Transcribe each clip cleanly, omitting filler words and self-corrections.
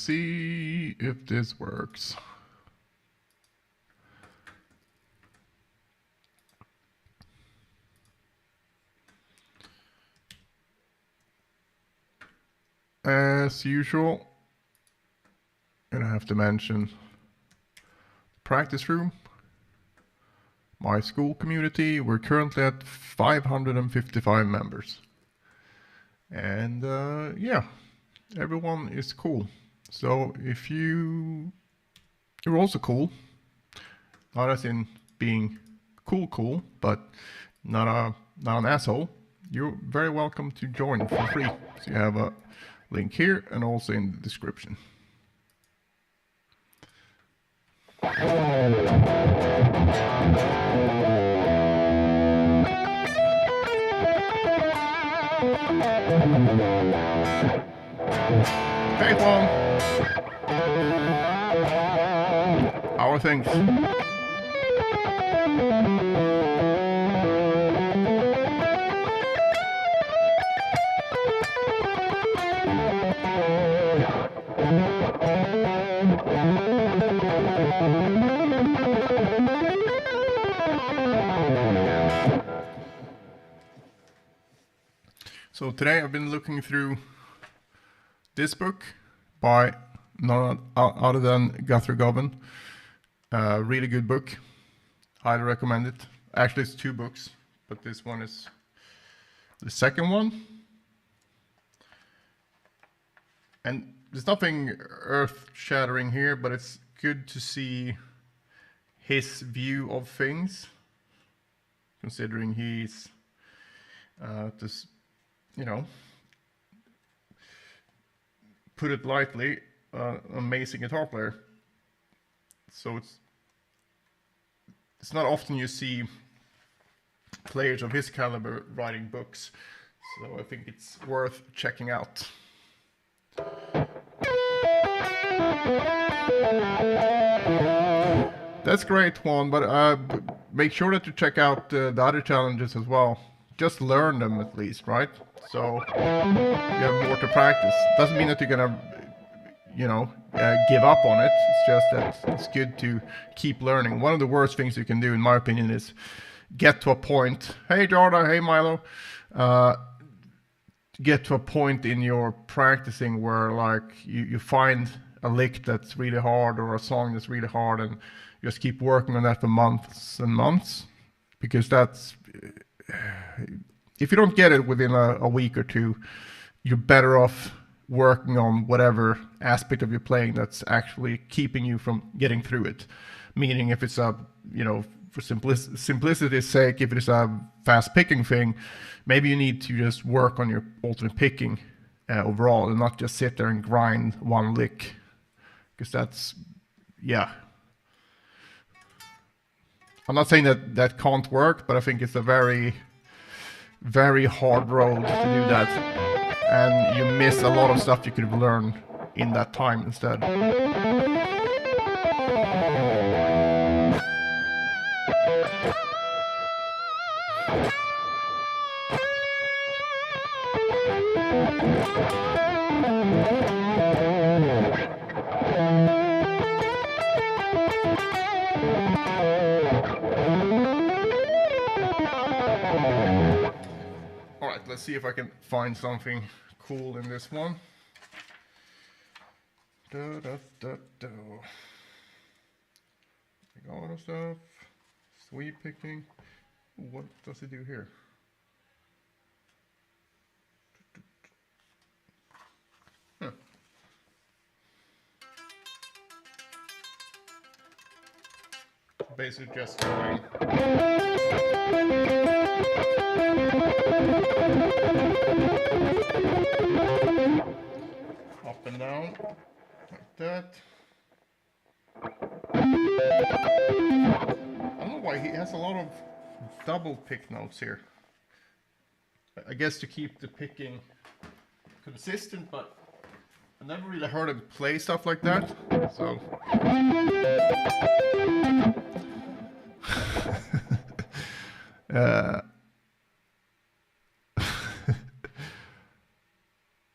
see if this works. As usual, and I have to mention practice room, my school community. We're currently at 555 members. And yeah, everyone is cool. So if you're also cool, not as in being cool, but not an asshole, you're very welcome to join for free. So you have a link here and also in the description. Hey Juan, how are things? So today I've been looking through this book by none other than Guthrie Govan. Really good book. Highly recommend it. Actually, it's 2 books, but this one is the second one. And there's nothing earth-shattering here, but it's good to see his view of things, considering he's this, you know, put it lightly, amazing guitar player. So it's not often you see players of his caliber writing books, so I think it's worth checking out. That's great, Juan, but make sure that you check out the other challenges as well. Just learn them at least, right? So you have more to practice. Doesn't mean that you're gonna, you know, give up on it. It's just that it's good to keep learning. One of the worst things you can do, in my opinion, is get to a point. Hey, Jordan. Hey, Milo. Get to a point in your practicing where, like, you find a lick that's really hard or a song that's really hard, and you just keep working on that for months and months, because that's, if you don't get it within a week or 2, you're better off working on whatever aspect of your playing that's actually keeping you from getting through it. Meaning, if it's a, you know, for simplicity's sake, if it is a fast picking thing, maybe you need to just work on your alternate picking overall, and not just sit there and grind one lick, because that's, yeah. I'm not saying that that can't work, but I think it's a very, very hard road to do that, and you miss a lot of stuff you could have learned in that time instead. Alright, let's see if I can find something cool in this one. Auto stuff, sweep picking. What does it do here? Huh. Basically just going up and down like that. I don't know why he has a lot of double pick notes here. I guess to keep the picking consistent, but I never really heard him play stuff like that, so.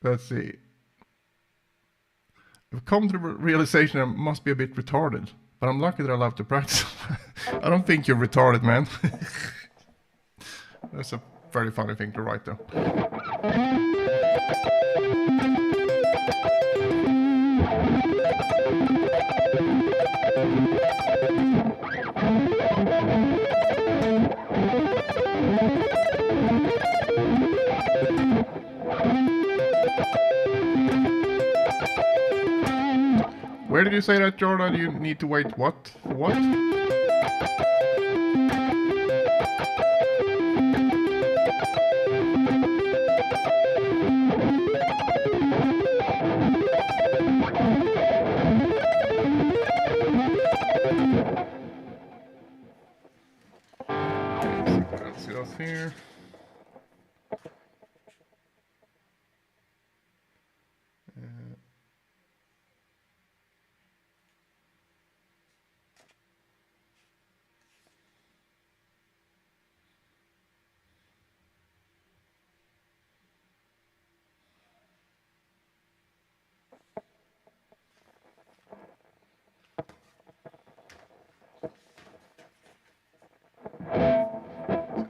Let's see. I've come to the realization I must be a bit retarded, but I'm lucky that I love to practice. I don't think you're retarded, man. That's a very funny thing to write, though. Where did you say that, Jordan? You need to wait what? What? Let's see what's here.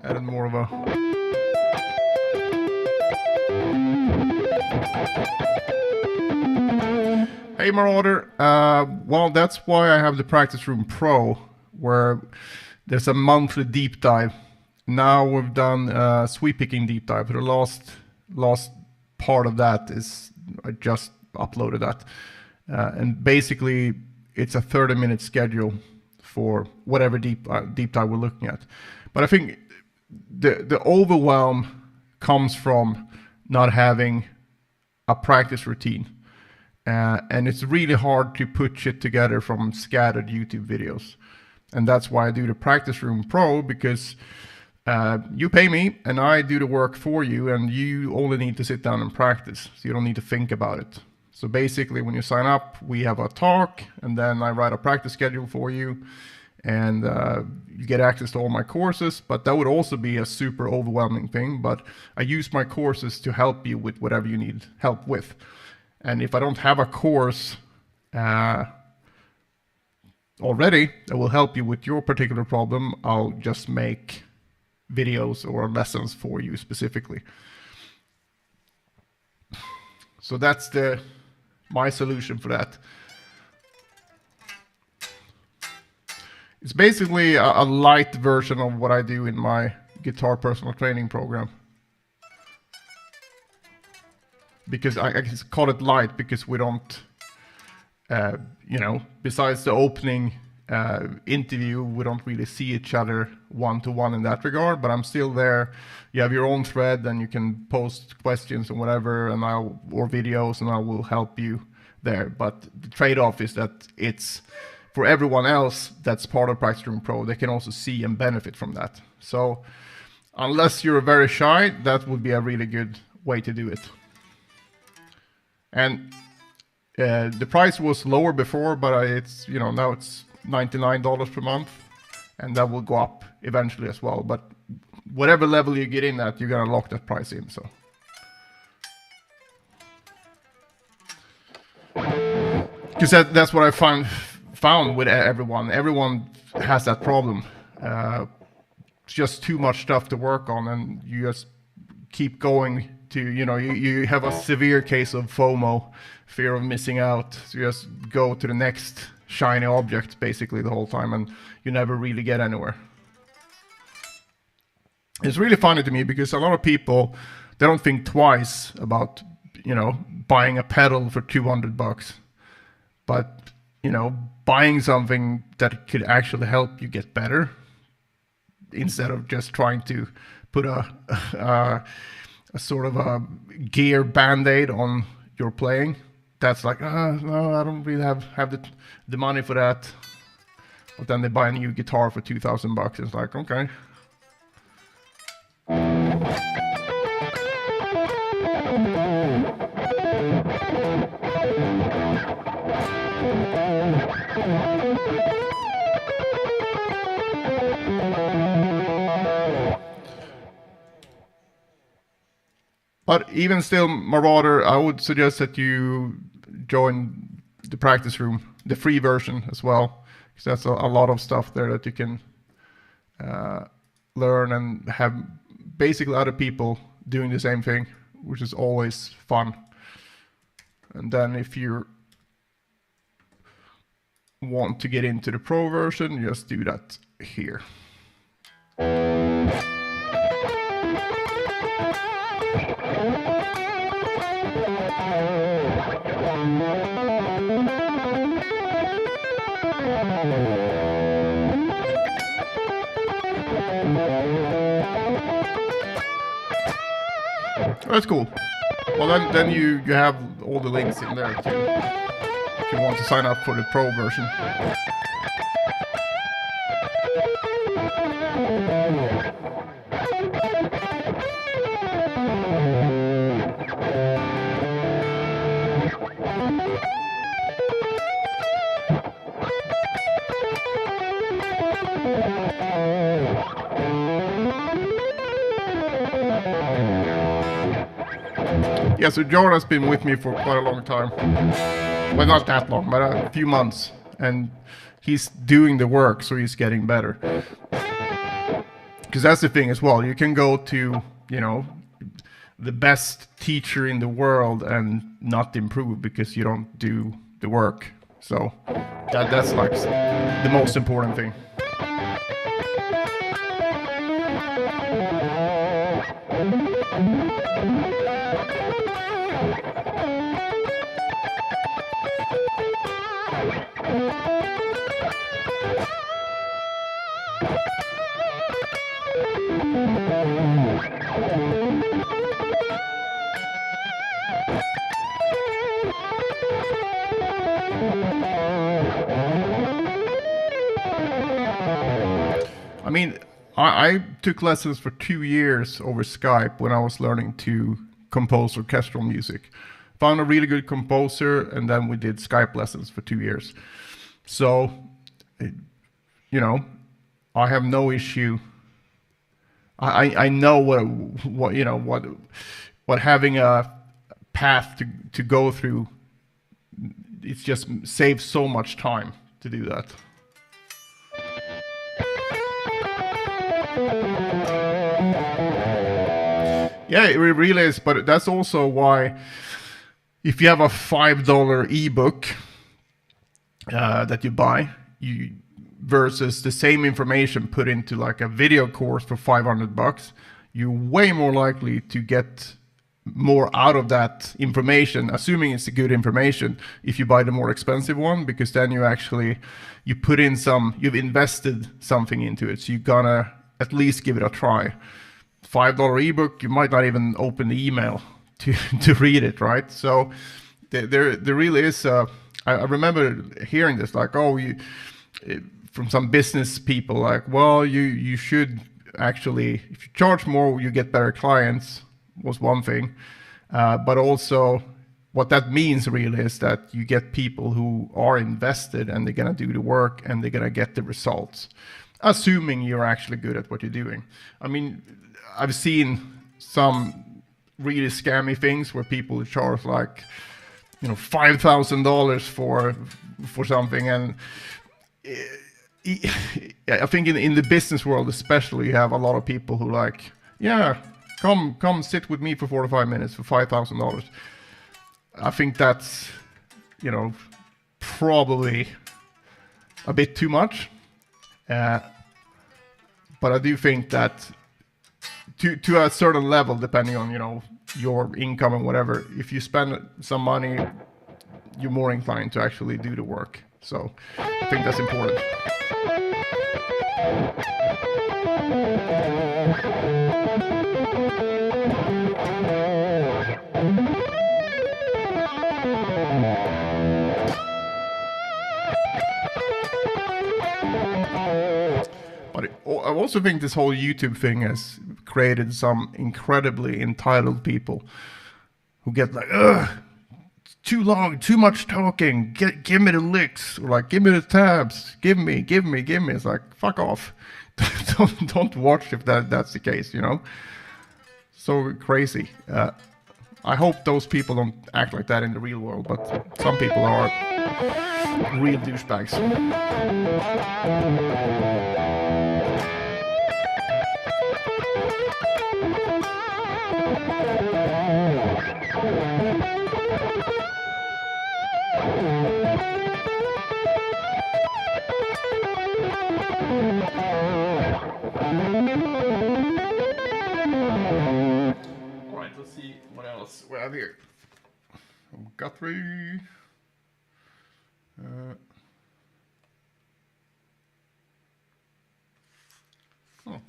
Added more of a... Hey Marauder, well that's why I have the Practice Room Pro, where there's a monthly deep dive. Now we've done sweep picking deep dive. The last part of that is, I just uploaded that. And basically it's a 30-minute schedule for whatever deep dive we're looking at. But I think the overwhelm comes from not having a practice routine. And it's really hard to put shit together from scattered YouTube videos. And that's why I do the Practice Room Pro, because you pay me and I do the work for you, and you only need to sit down and practice. So you don't need to think about it. So basically when you sign up, we have a talk, and then I write a practice schedule for you, and you get access to all my courses. But that would also be a super overwhelming thing. But I use my courses to help you with whatever you need help with. And if I don't have a course already that will help you with your particular problem, I'll just make videos or lessons for you specifically. So that's my solution for that. It's basically a light version of what I do in my guitar personal training program. Because I call it light because we don't, besides the opening interview, we don't really see each other one-to-one in that regard, but I'm still there. You have your own thread and you can post questions and whatever, and or videos, and I will help you there. But the trade-off is that it's for everyone else that's part of Practice Room Pro, they can also see and benefit from that. So unless you're very shy, that would be a really good way to do it. And the price was lower before, but it's now it's $99 per month, and that will go up eventually as well. But whatever level you get in at, you're gonna lock that price in. So because that's what I found with everyone. Everyone has that problem. It's just too much stuff to work on, and you just keep going. You have a severe case of FOMO, fear of missing out. So you just go to the next shiny object basically the whole time, and you never really get anywhere. It's really funny to me because a lot of people, they don't think twice about buying a pedal for $200, but buying something that could actually help you get better instead of just trying to put a sort of a gear band-aid on your playing. That's like, no, I don't really have the money for that. But then they buy a new guitar for $2,000. It's like, okay. But even still, Marauder, I would suggest that you join the practice room, the free version as well, because that's a lot of stuff there that you can learn and have basically other people doing the same thing, which is always fun. And then if you want to get into the pro version, just do that here. That's cool. Well, then you have all the links in there too, if you want to sign up for the pro version. Yeah, so John has been with me for quite a long time. Well, not that long, but a few months. And he's doing the work, so he's getting better. Because that's the thing as well. You can go to, you know, the best teacher in the world and not improve because you don't do the work. So that's like the most important thing. I mean, I took lessons for 2 years over Skype when I was learning to compose orchestral music. Found a really good composer, and then we did Skype lessons for 2 years. So, you know, I have no issue. I know what you know what having a path to go through. It just saves so much time to do that. Yeah, it really is, but that's also why if you have a $5 ebook that you buy, versus the same information put into like a video course for $500, you're way more likely to get more out of that information, assuming it's a good information, if you buy the more expensive one, because then you put in you've invested something into it, so you're gonna at least give it a try. $5 ebook, you might not even open the email to read it, right? So there really is I remember hearing this, like, from some business people, like, well, you should actually, if you charge more, you get better clients, was one thing. But also what that means really is that you get people who are invested and they're gonna do the work and they're gonna get the results, assuming you're actually good at what you're doing. I mean, I've seen some really scammy things where people charge like, you know, $5,000 for something, and I think in the business world especially, you have a lot of people who like, yeah, come sit with me for 45 minutes for $5,000. I think that's, you know, probably a bit too much. But I do think that to a certain level, depending on, you know, your income and whatever, if you spend some money, you're more inclined to actually do the work. So I think that's important. But I also think this whole YouTube thing has created some incredibly entitled people who get like, ugh, too long, too much talking, give me the licks, or like, give me the tabs, give me. It's like, fuck off. don't watch if that's the case, you know? So crazy. I hope those people don't act like that in the real world, but some people are real douchebags. Alright, let's see what else we have here. Guthrie. Oh.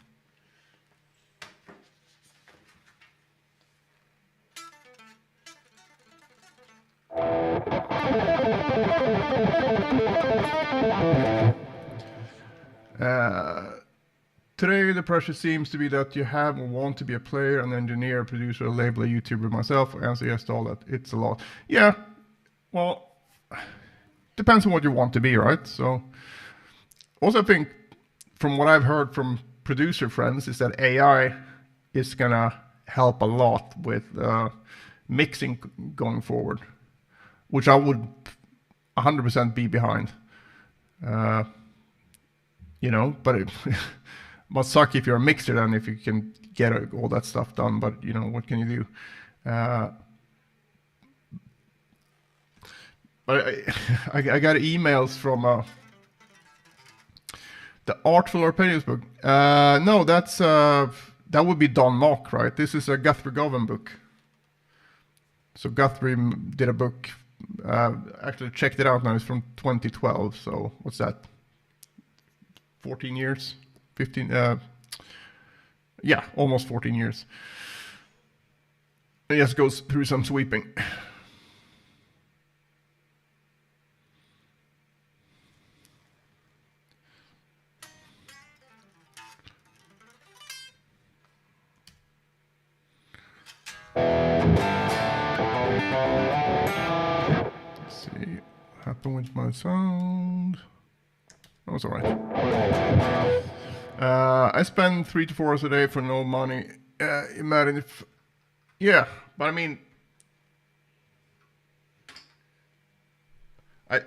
Today the pressure seems to be that you have or want to be a player, an engineer, a producer, a label, a YouTuber. Myself, I answer yes to all that. It's a lot. Yeah, well, depends on what you want to be, right? So, also I think, from what I've heard from producer friends, is that AI is gonna help a lot with mixing going forward, which I would 100% be behind. You know, but it must suck if you're a mixer then, if you can get all that stuff done, but you know, what can you do? But I got emails from the Artful Arpeggios book. No, that's that would be Don Mock, right? This is a Guthrie Govan book. So Guthrie did a book, actually checked it out now, it's from 2012, so what's that? 14 years? 15, yeah, almost 14 years. It just goes through some sweeping. Let's see what happened with my sound. Oh, it's all right. I spend 3 to 4 hours a day for no money. Imagine if, yeah, but I mean, I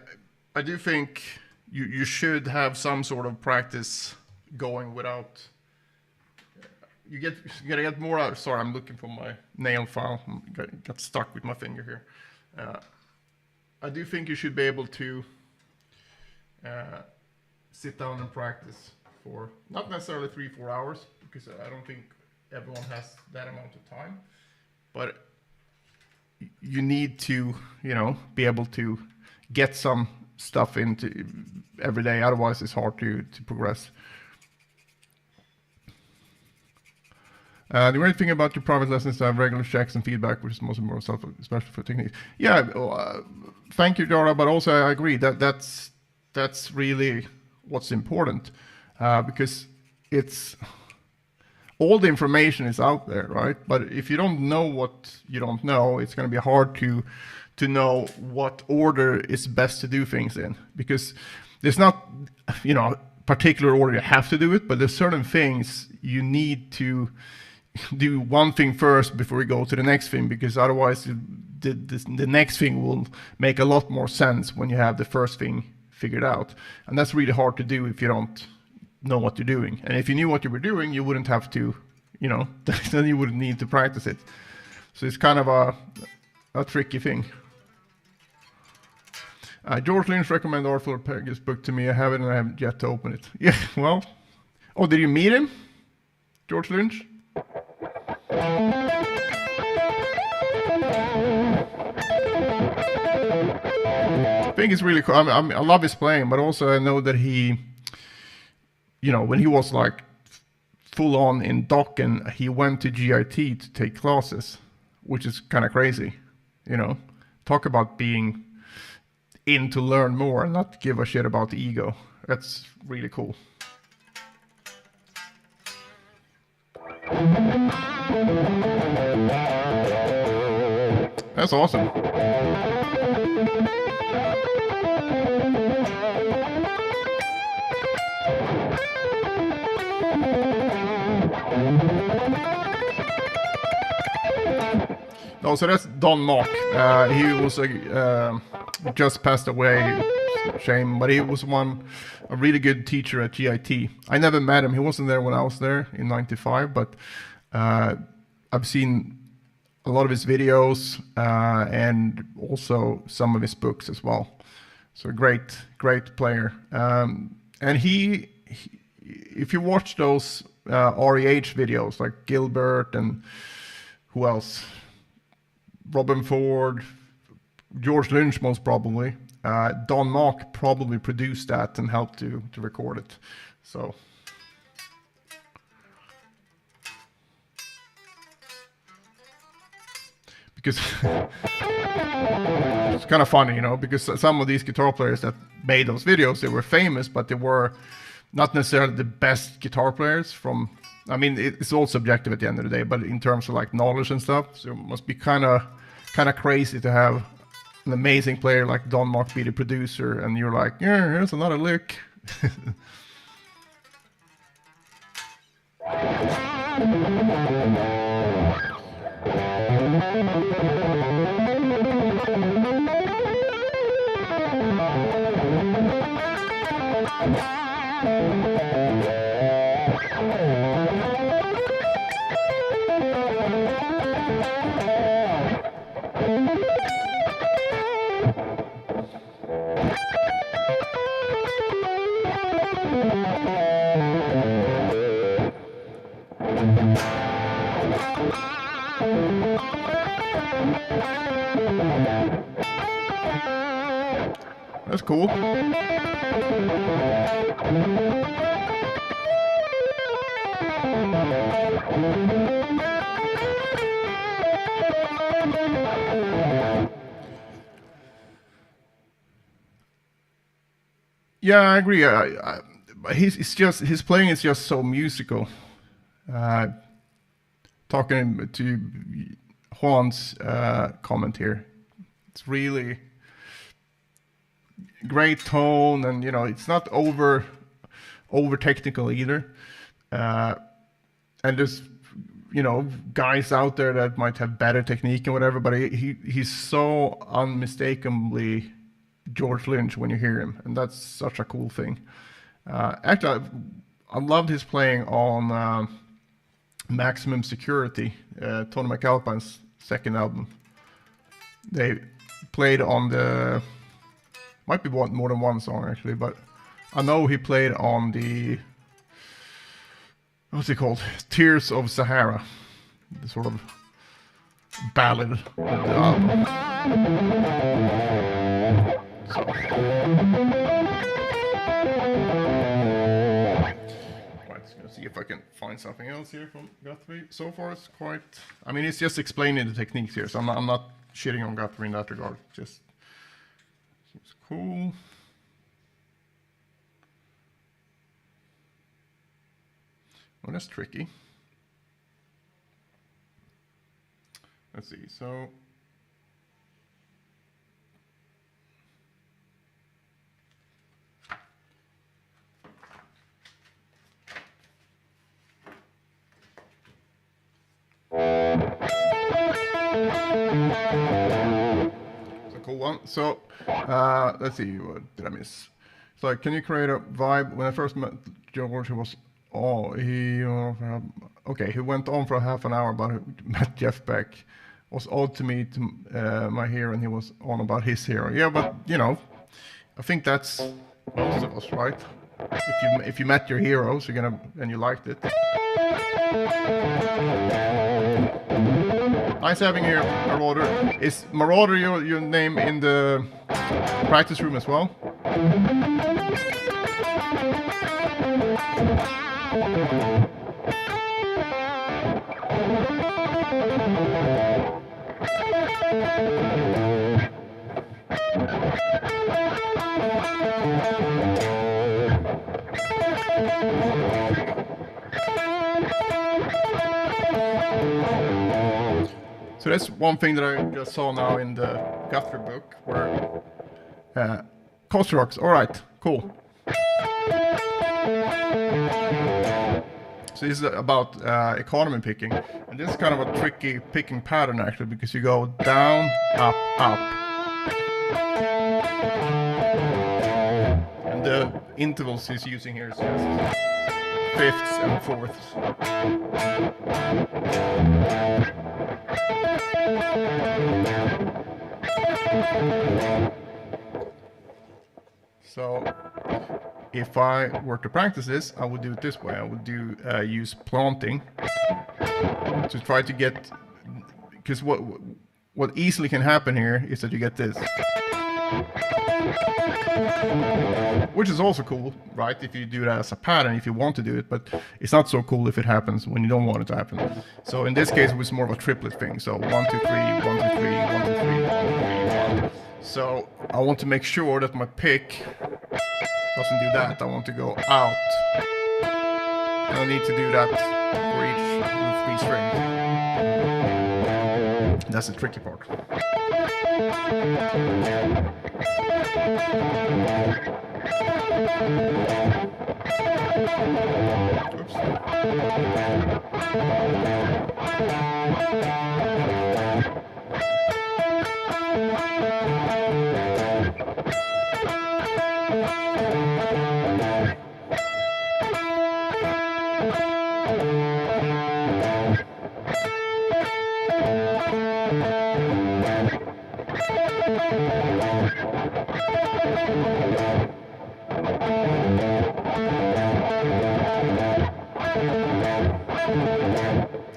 do think you should have some sort of practice going without. You gotta get more out. Sorry, I'm looking for my nail file. Got stuck with my finger here. I do think you should be able to sit down and practice for not necessarily 3-4 hours, because I don't think everyone has that amount of time, but you need to, you know, be able to get some stuff into every day. Otherwise, it's hard to progress. The great thing about your private lessons is to have regular checks and feedback, which is most important stuff, especially for techniques. Yeah, thank you, Dara, but also I agree that that's really what's important, because it's all the information is out there, right? But if you don't know what you don't know, it's going to be hard to know what order is best to do things in, because there's not, you know, particular order you have to do it, but there's certain things you need to do one thing first before you go to the next thing, because otherwise the next thing will make a lot more sense when you have the first thing figured out. And that's really hard to do if you don't know what you're doing. And if you knew what you were doing, you wouldn't have to, you know, then you wouldn't need to practice it. So it's kind of a tricky thing. George Lynch recommended Artful Arpeggios book to me. I have it and I haven't yet to open it. Yeah, well, oh, did you meet him? George Lynch? I think it's really cool. I love his playing, but also I know that he, you know, when he was like full on in Dokken, he went to GIT to take classes, which is kind of crazy, you know. Talk about being in to learn more and not give a shit about the ego. That's really cool. That's awesome. No, so that's Don Mock. He was just passed away, shame, but he was a really good teacher at GIT. I never met him. He wasn't there when I was there in '95, but I've seen a lot of his videos and also some of his books as well. So great player. And he, if you watch those REH videos like Gilbert and who else? Robin Ford, George Lynch most probably. Don Mock probably produced that and helped to record it. So because it's kind of funny, you know, because some of these guitar players that made those videos, they were famous, but they were not necessarily the best guitar players from, I mean, it's all subjective at the end of the day, but in terms of like knowledge and stuff, so it must be kind of crazy to have an amazing player like Don Mock be the producer, and you're like, yeah, here's another lick. That's cool. Yeah, I agree. His playing is just so musical. Talking to Juan's comment here, it's really great tone, and you know, it's not over technical either. And there's, you know, guys out there that might have better technique and whatever, but he's so unmistakably George Lynch when you hear him, and that's such a cool thing. Actually, I loved his playing on Maximum Security, Tony McAlpine's second album. They played on the, might be more than one song actually, but I know he played on the, what's it called? Tears of Sahara, the sort of ballad of the album. So. Right, just gonna see if I can find something else here from Guthrie. So far it's quite, I mean, it's just explaining the techniques here, so I'm not shitting on Guthrie in that regard. Just seems cool. Well, that's tricky. Let's see, so it's a cool one. So let's see, what did I miss? So can you create a vibe? When I first met George, he was okay, he went on for half an hour, but he met Jeff Beck. It was odd to me, my hero, and he was on about his hero. Yeah, but you know, I think that's most of us, right? If you met your heroes, you're gonna, and you liked it. Nice having you here, Marauder. Is Marauder your name in the practice room as well? So that's one thing that I just saw now in the Guthrie book, where coast rocks. All right, cool. So this is about economy picking, and this is kind of a tricky picking pattern actually, because you go down, up, up, and the intervals he's using here is just fifths and fourths. So if I were to practice this, I would do it this way. I would do use planting to try to get, because what easily can happen here is that you get this, which is also cool, right? If you do that as a pattern, if you want to do it, but it's not so cool if it happens when you don't want it to happen. So in this case, it was more of a triplet thing. So 1, 2, 3, 1, 2, 3, 1, 2, 3, 1, 2, 3, 1. So I want to make sure that my pick doesn't do that. I want to go out. And I need to do that for each with 3 strings. That's the tricky part. Oops.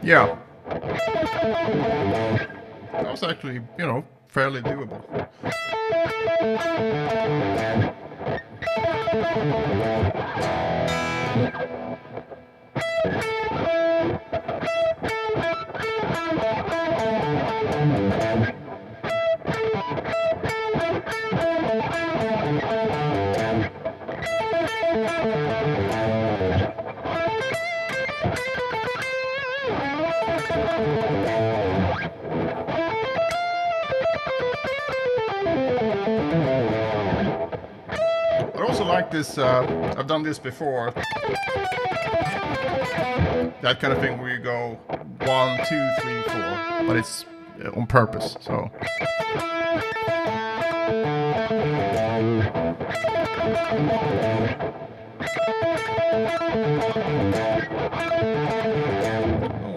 Yeah. That was actually, you know, fairly doable. I also like this, I've done this before, that kind of thing where you go 1, 2, 3, 4, but it's on purpose, so.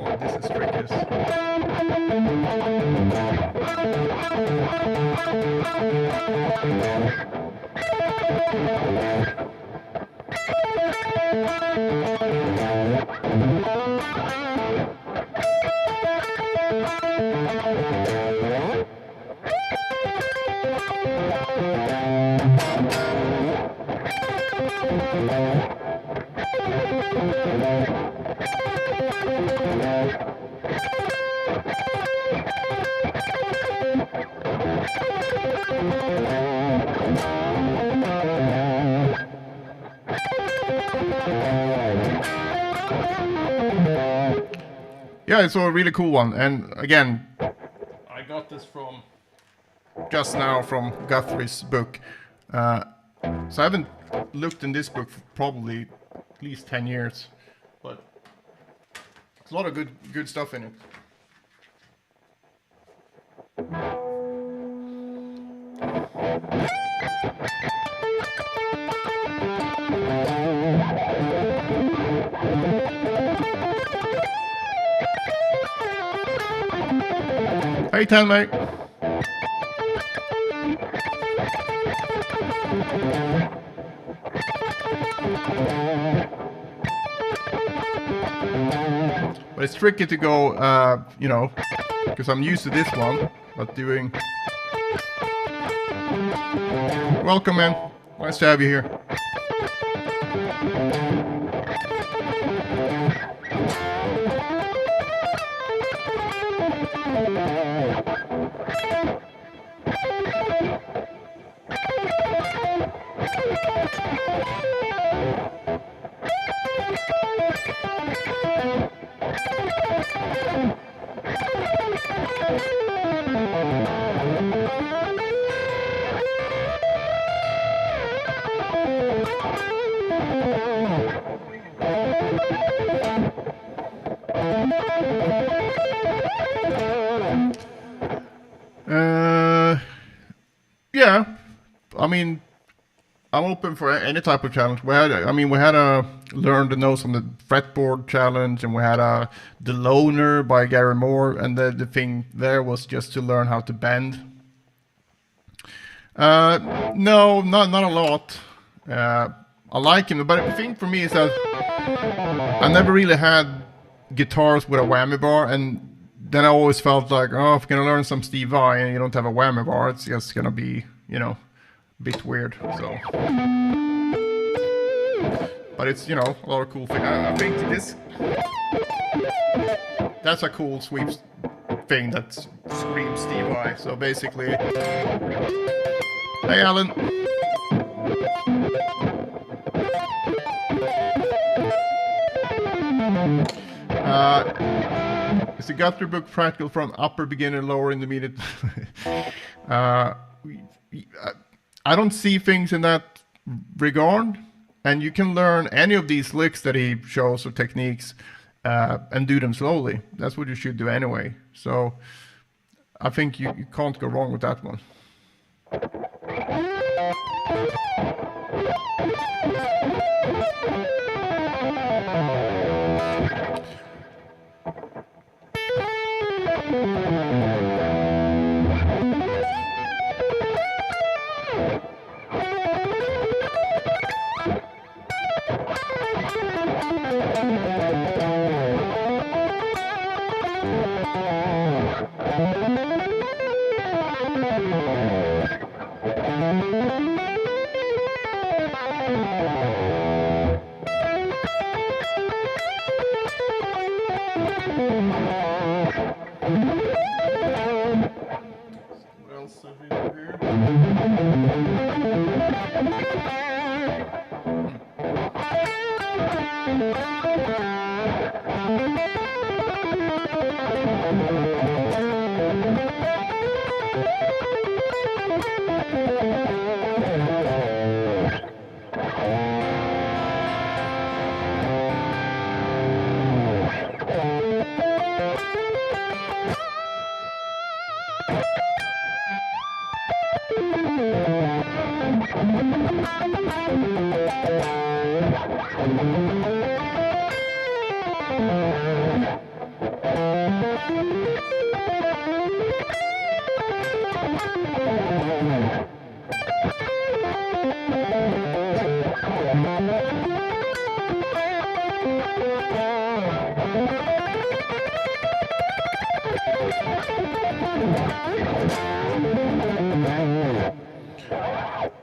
Oh, this is tricky. Yeah, it's a really cool one, and again, I got this from just now from Guthrie's book. So I haven't looked in this book for probably at least 10 years, but there's a lot of good stuff in it. Hey, Tan mate. But it's tricky to go, you know, because I'm used to this one, but doing... Welcome, man. Nice to have you here. Uh, yeah, I mean, I'm open for any type of challenge. We had a learn the notes on the fretboard challenge, and we had a the loner by Gary Moore, and the thing there was just to learn how to bend. No, not a lot. I like him, but the thing for me is that I never really had guitars with a whammy bar, and then I always felt like, oh, if you're gonna learn some Steve Vai and you don't have a whammy bar, it's just gonna be, a bit weird. So, but it's a lot of cool things. I think that's a cool sweep thing that screams Steve Vai. So basically, hey Alan. Is the guitar book practical from upper beginner, lower intermediate? I don't see things in that regard, and you can learn any of these licks that he shows or techniques and do them slowly. That's what you should do anyway. So I think you can't go wrong with that one. What else have we got here?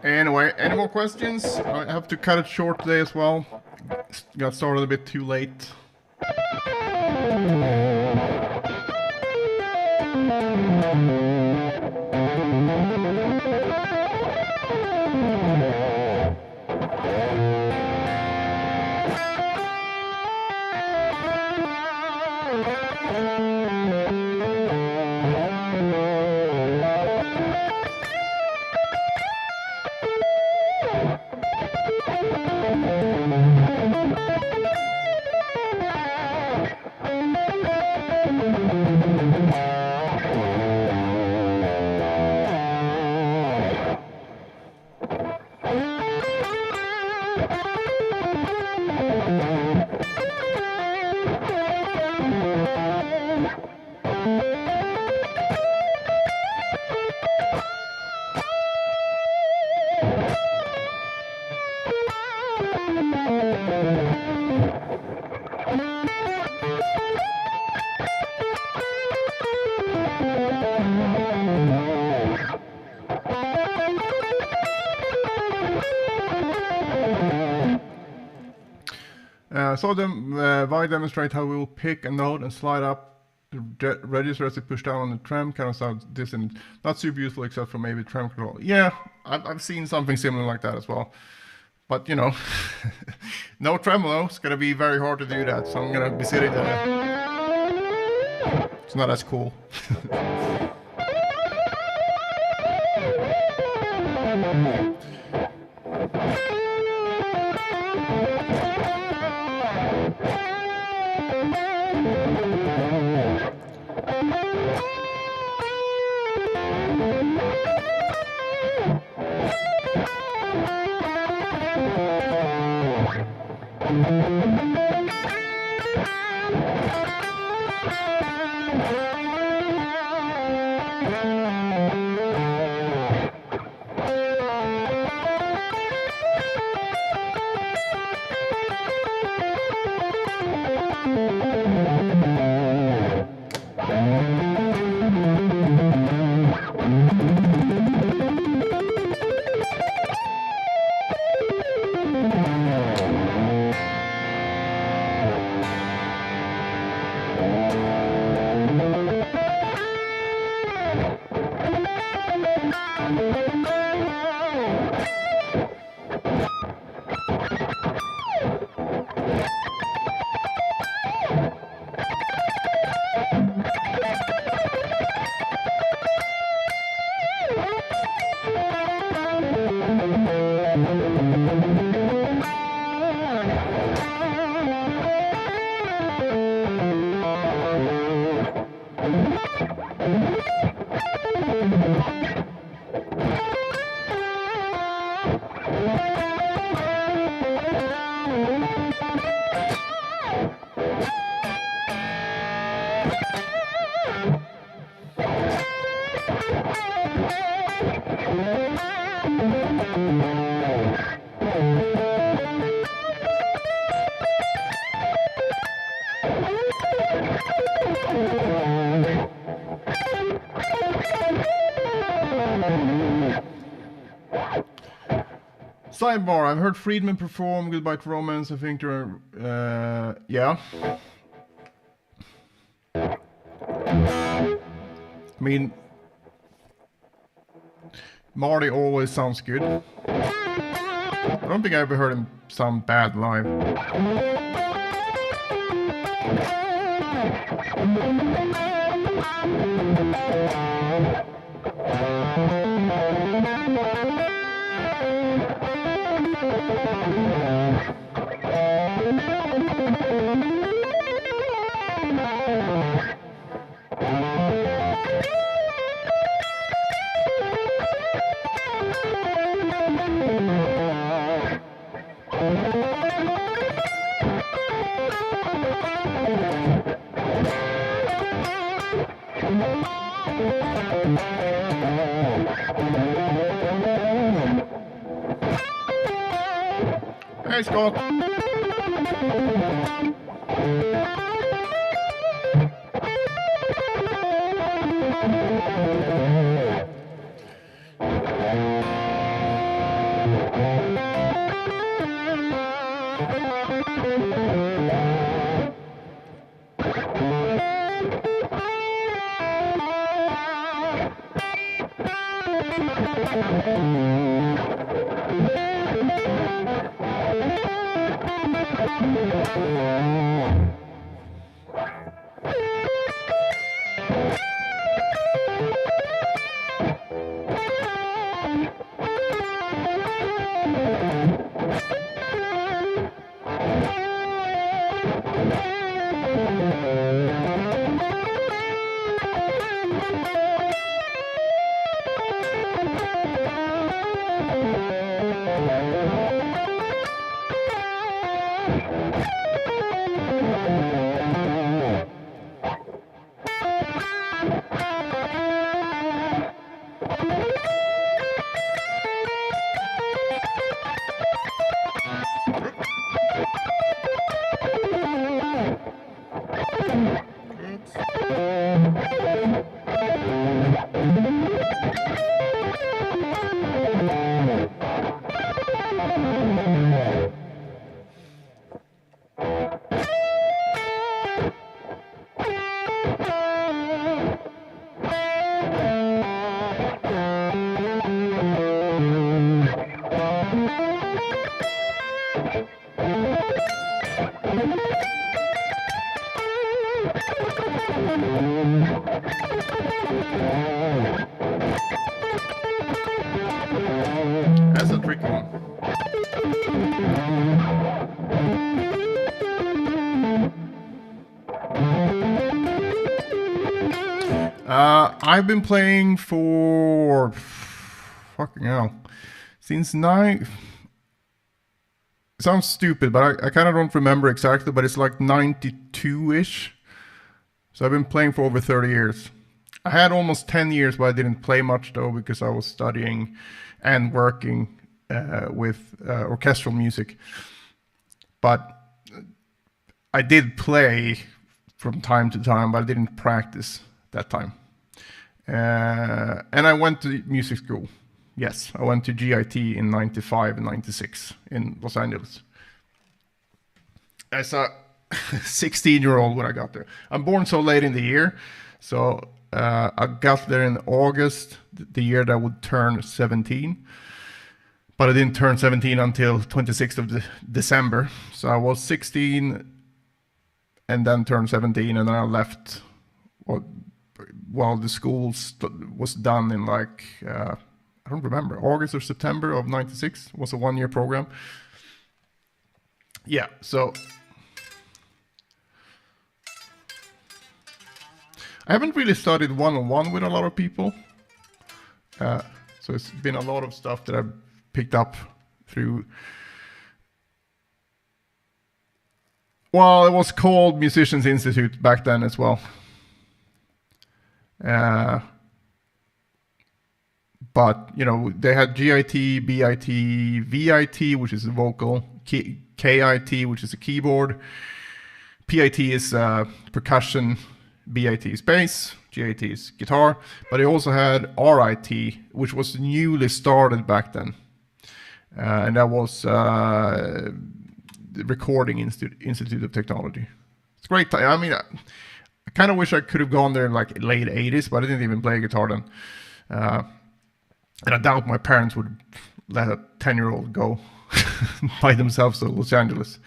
Anyway, any more questions? I have to cut it short today as well. Got started a bit too late. So Vai demonstrate how we will pick a note and slide up the register as it push down on the trem. Kind of sounds dissonant. Not super useful except for maybe trem control. Yeah, I've seen something similar like that as well. But no tremolo. It's gonna be very hard to do that. So I'm gonna be sitting there. It's not as cool. Sidebar, I've heard Friedman perform Goodbye to Romance. I think they're, yeah. I mean, Marty always sounds good. I don't think I ever heard him sound bad live. Hey, Scott. That's a tricky one. I've been playing for fucking hell since sounds stupid, but I kind of don't remember exactly, but it's like 92-ish. So I've been playing for over 30 years. I had almost 10 years, but I didn't play much though because I was studying and working with orchestral music. But I did play from time to time, but I didn't practice that time. And I went to music school. Yes, I went to GIT in 95 and 96 in Los Angeles. As a 16-year-old when I got there. I'm born so late in the year, so I got there in August, the year that I would turn 17. But I didn't turn 17 until 26th of December. So I was 16 and then turned 17, and then I left while the school was done in like, I don't remember, August or September of 96. It was a one-year program. Yeah, so I haven't really studied one-on-one with a lot of people. So it's been a lot of stuff that I've picked up through. Well, it was called Musicians Institute back then as well. But, you know, they had GIT, BIT, VIT, which is a vocal, KIT, which is a keyboard, PIT is percussion, BIT is bass, GIT is guitar, but they also had RIT, which was newly started back then. and that was the Recording Institute of Technology. It's great. I mean, I kind of wish I could have gone there in like late 80s, but I didn't even play guitar then. And I doubt my parents would let a 10-year-old go by themselves to Los Angeles.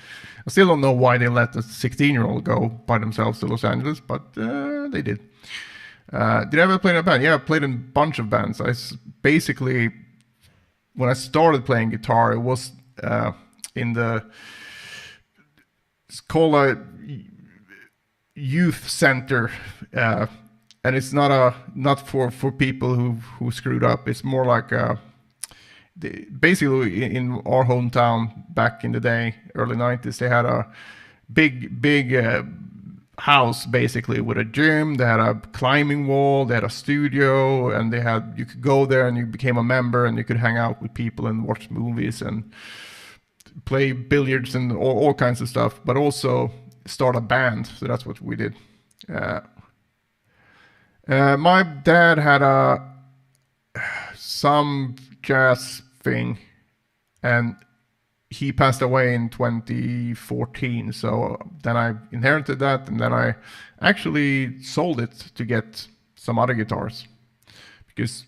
I still don't know why they let a 16-year-old go by themselves to Los Angeles, but they did. Did I ever play in a band? Yeah, I played in a bunch of bands. Basically, when I started playing guitar, it was in the, it's called a youth center, and it's not for people who screwed up. It's more like basically in our hometown back in the day, early 90s, they had a big house basically with a gym. They had a climbing wall, they had a studio, and you could go there and you became a member and you could hang out with people and watch movies and play billiards and all kinds of stuff, but also start a band. So that's what we did. My dad had some jazz thing, and he passed away in 2014. So then I inherited that, and then I actually sold it to get some other guitars, because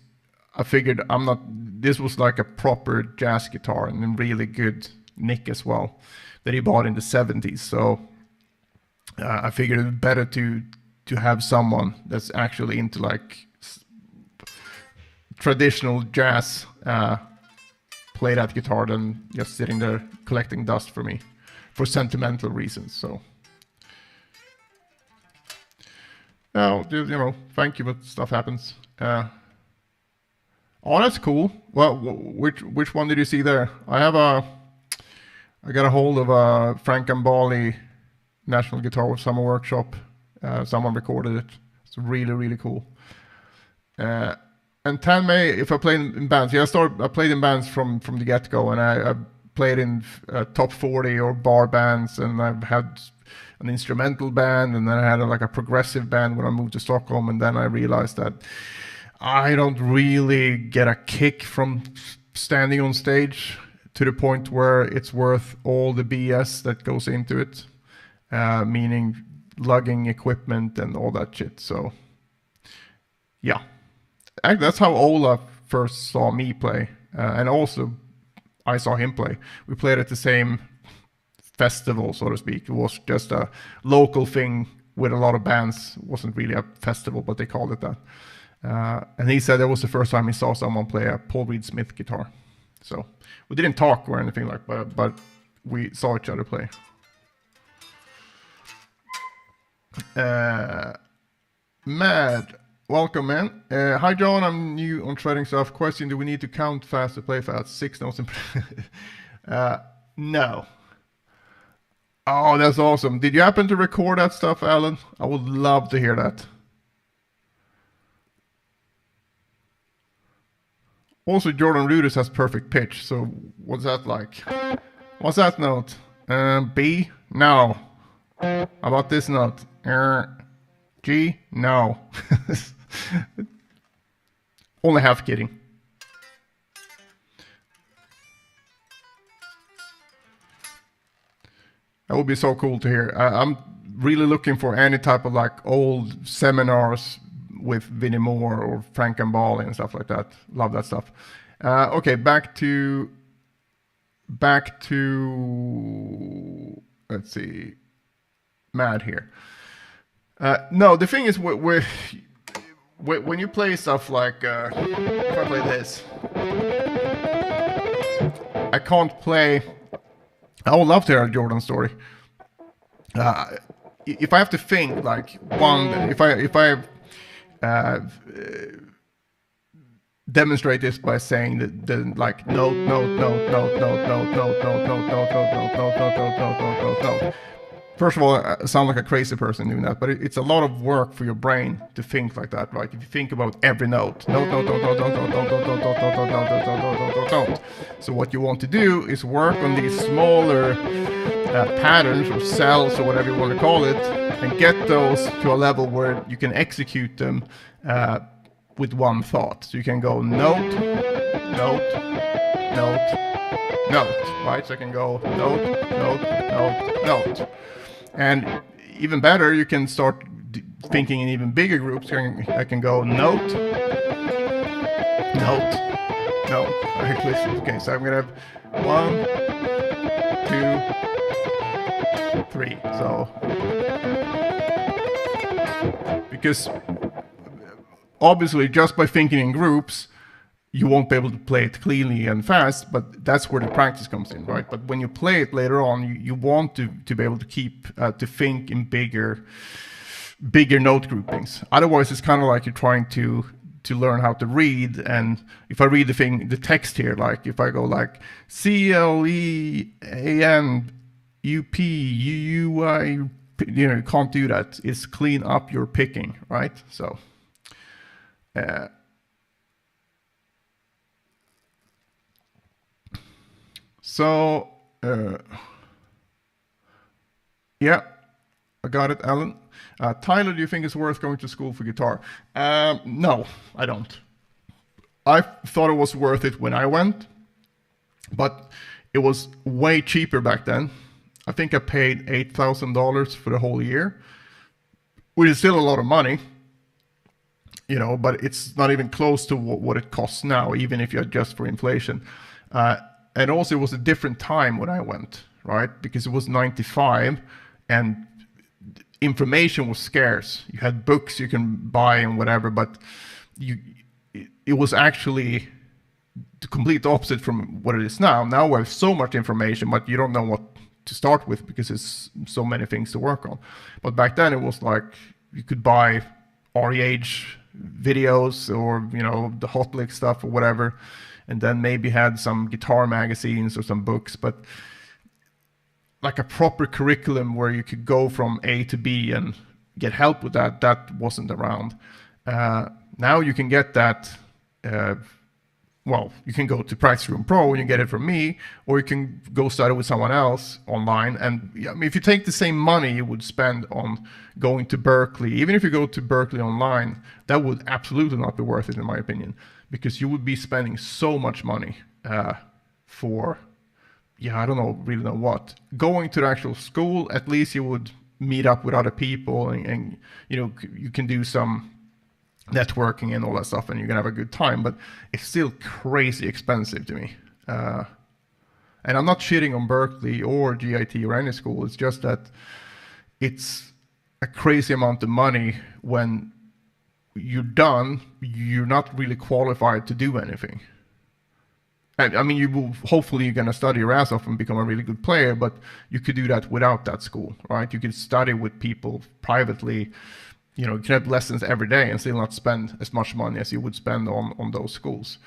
I figured this was like a proper jazz guitar and in really good nick as well, that he bought in the 70s. So I figured it was better to have someone that's actually into like traditional jazz play that guitar than just sitting there collecting dust for me for sentimental reasons. So now, thank you, but stuff happens. Oh, that's cool. Well, which one did you see there? I got a hold of a Frank Gambale National Guitar Summer Workshop. Someone recorded it. It's really, really cool. And Tan May, if I played in bands, I played in bands from the get-go, and I played in top 40 or bar bands, and I've had an instrumental band, and then I had a progressive band when I moved to Stockholm, and then I realized that I don't really get a kick from standing on stage to the point where it's worth all the BS that goes into it, meaning lugging equipment and all that shit. So yeah, that's how Ola first saw me play, and also I saw him play. We played at the same festival, so to speak. It was just a local thing with a lot of bands. It wasn't really a festival, but they called it that. And he said that was the first time he saw someone play a Paul Reed Smith guitar. So we didn't talk or anything like that, but we saw each other play. Mad, welcome, man. Hi, John. I'm new on shredding stuff. Question: do we need to count fast to play fast? 6 notes. No. Oh, that's awesome. Did you happen to record that stuff, Alan? I would love to hear that. Also, Jordan Rudess has perfect pitch. So what's that like? What's that note? B? No. How about this note? G? No. Only half kidding. That would be so cool to hear. I'm really looking for any type of old seminars with Vinnie Moore or Frank Gambale and stuff like that. Love that stuff. Okay, back to let's see, Mad here. No, the thing is, when you play stuff like if I play this, I can't play. I would love to hear a Jordan story. If I have to think if I demonstrate this by saying the note. First of all, I sound like a crazy person doing that, but it's a lot of work for your brain to think like that, right? If you think about every note, note. So what you want to do is work on these smaller patterns or cells or whatever you want to call it, and get those to a level where you can execute them with one thought. So you can go note, note, note, note, right? So I can go note, note, note, note. And even better, you can start thinking in even bigger groups. I can go note, note, note. Okay, so I'm gonna have 1, 2, 3. So, because obviously just by thinking in groups, you won't be able to play it cleanly and fast, but that's where the practice comes in, right? But when you play it later on, you want to be able to keep, to think in bigger note groupings. Otherwise, it's kind of like you're trying to learn how to read. And if I read the text here, like if I go like CLEANUPUUI, you can't do that. It's clean up your picking, right? So, yeah, I got it, Alan. Tyler, do you think it's worth going to school for guitar? No, I don't. I thought it was worth it when I went, but it was way cheaper back then. I think I paid $8,000 for the whole year, which is still a lot of money, but it's not even close to what it costs now, even if you adjust for inflation. And also it was a different time when I went, right? Because it was 95 and information was scarce. You had books you can buy and whatever, but it was actually the complete opposite from what it is now. Now we have so much information, but you don't know what to start with because there's so many things to work on. But back then it was like you could buy REH videos or the Hot Lick stuff or whatever, and then maybe had some guitar magazines or some books, but like a proper curriculum where you could go from A to B and get help with that wasn't around. Now you can get that, you can go to Practice Room Pro and you get it from me, or you can go study with someone else online. And if you take the same money you would spend on going to Berkeley, even if you go to Berkeley online, that would absolutely not be worth it in my opinion, because you would be spending so much money for, I don't really know what. Going to the actual school, at least you would meet up with other people and you can do some networking and all that stuff and you can have a good time, but it's still crazy expensive to me. And I'm not shitting on Berkeley or GIT or any school, it's just that it's a crazy amount of money. When you're done, you're not really qualified to do anything. I mean, hopefully you're going to study your ass off and become a really good player, but you could do that without that school, right? You could study with people privately, you can have lessons every day and still not spend as much money as you would spend on those schools.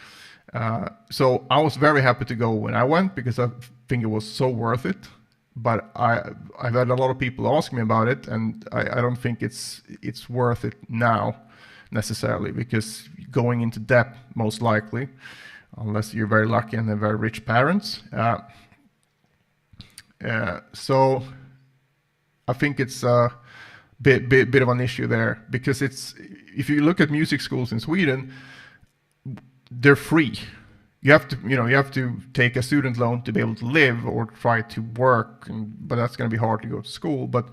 So I was very happy to go when I went because I think it was so worth it. But I've had a lot of people ask me about it, and I don't think it's worth it now necessarily, because going into debt most likely, unless you're very lucky and have very rich parents. So I think it's a bit of an issue there, because if you look at music schools in Sweden, they're free. You have to take a student loan to be able to live or try to work, but that's going to be hard to go to school. But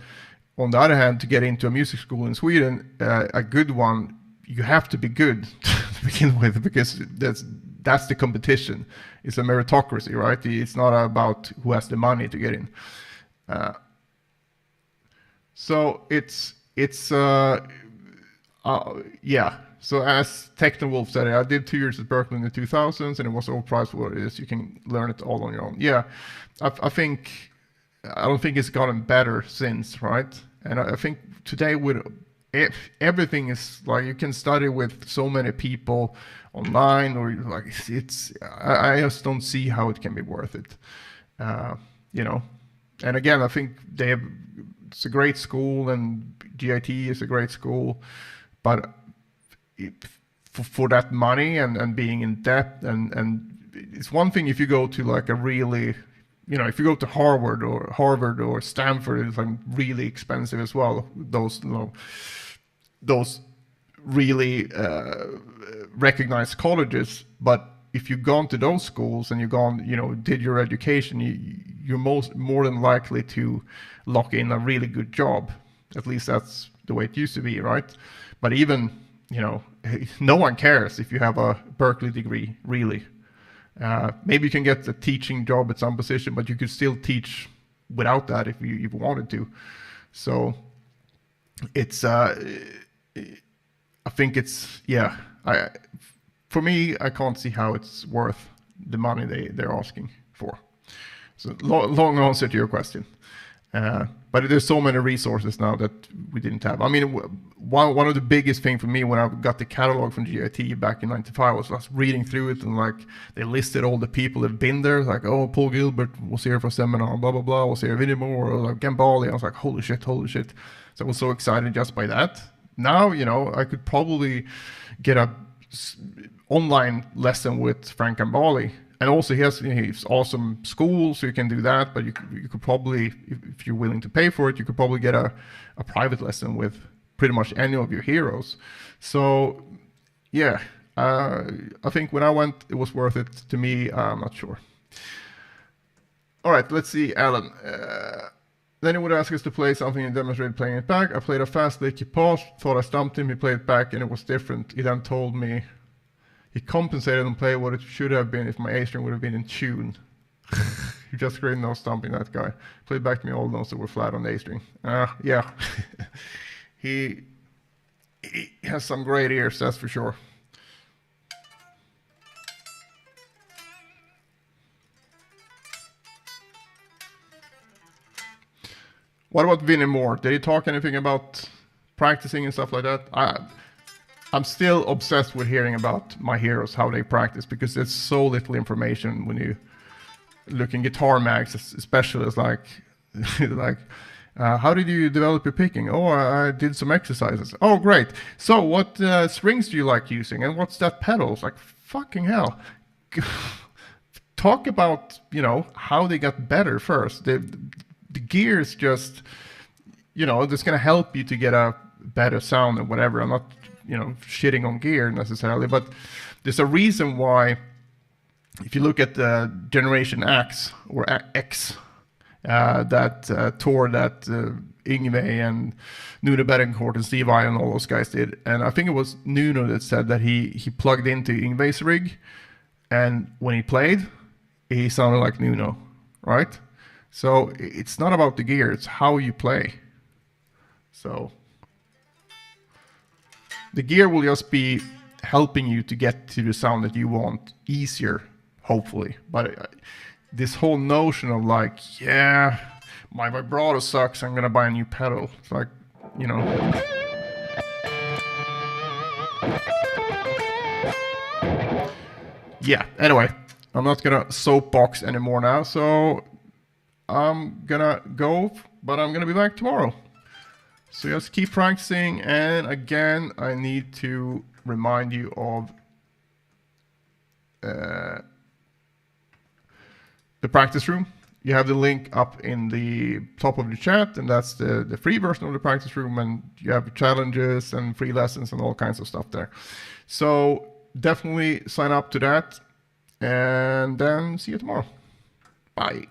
on the other hand, to get into a music school in Sweden, a good one, you have to be good to begin with, because that's the competition. It's a meritocracy, right? It's not about who has the money to get in. So yeah. So as Technowolf said, I did 2 years at Berkeley in the 2000s, and it was overpriced for what it is. You can learn it all on your own. Yeah, I don't think it's gotten better since, right? And I think today everything is like, you can study with so many people online, or like I just don't see how it can be worth it. And again, I think it's a great school, and GIT is a great school, but for that money and being in debt, and it's one thing if you go to like a really, if you go to Harvard or Stanford, it's like really expensive as well. Those really recognized colleges, but if you've gone to those schools and you've gone, did your education, you're more than likely to lock in a really good job. At least that's the way it used to be, right? But even, no one cares if you have a Berkeley degree, really. Maybe you can get a teaching job at some position, but you could still teach without that if you wanted to. So it's, I think it's, yeah, for me, I can't see how it's worth the money they're asking for. So long answer to your question. But there's so many resources now that we didn't have. I mean, one of the biggest thing for me when I got the catalog from GIT back in '95 was just reading through it, and like they listed all the people that've been there, like, oh, Paul Gilbert was here for a seminar, blah blah blah, was here Vidimore, or like Gambale. I was like, holy shit. So I was so excited just by that. Now, I could probably get a online lesson with Frank Gambale. And also he has awesome schools, so you can do that, but you could probably, if you're willing to pay for it, you could probably get a private lesson with pretty much any of your heroes. So yeah, I think when I went, it was worth it. To me, I'm not sure. All right, let's see, Alan. Then he would ask us to play something and demonstrate playing it back. I played a fast lick, he paused, thought I stumped him, he played it back and it was different. He then told me he compensated and played what it should have been if my A string would have been in tune. He just great no stumping that guy. Played back to me all notes that were flat on the A string. Yeah. he has some great ears, that's for sure. What about Vinnie Moore? Did he talk anything about practicing and stuff like that? I'm still obsessed with hearing about my heroes, how they practice, because there's so little information when you look in guitar mags, especially. It's like, how did you develop your picking? Oh, I did some exercises. Oh, great. So what strings do you like using? And what's that pedal? It's like, fucking hell. Talk about, how they got better first. The gears just, that's going to help you to get a better sound and whatever. I'm not, shitting on gear necessarily, but there's a reason why, if you look at the Generation X or X, that tour that Yngwie and Nuno Bettencourt and Steve Vai and all those guys did, and I think it was Nuno that said that he plugged into Yngwie's rig, and when he played, he sounded like Nuno, right? So it's not about the gear, it's how you play. So the gear will just be helping you to get to the sound that you want easier, hopefully. But this whole notion of like, yeah, my vibrato sucks, I'm gonna buy a new pedal. It's like, Yeah, anyway, I'm not gonna soapbox anymore now, so I'm gonna go, but I'm gonna be back tomorrow. So just keep practicing, and again, I need to remind you of the practice room. You have the link up in the top of the chat, and that's the free version of the practice room, and you have challenges and free lessons and all kinds of stuff there. So definitely sign up to that, and then see you tomorrow. Bye.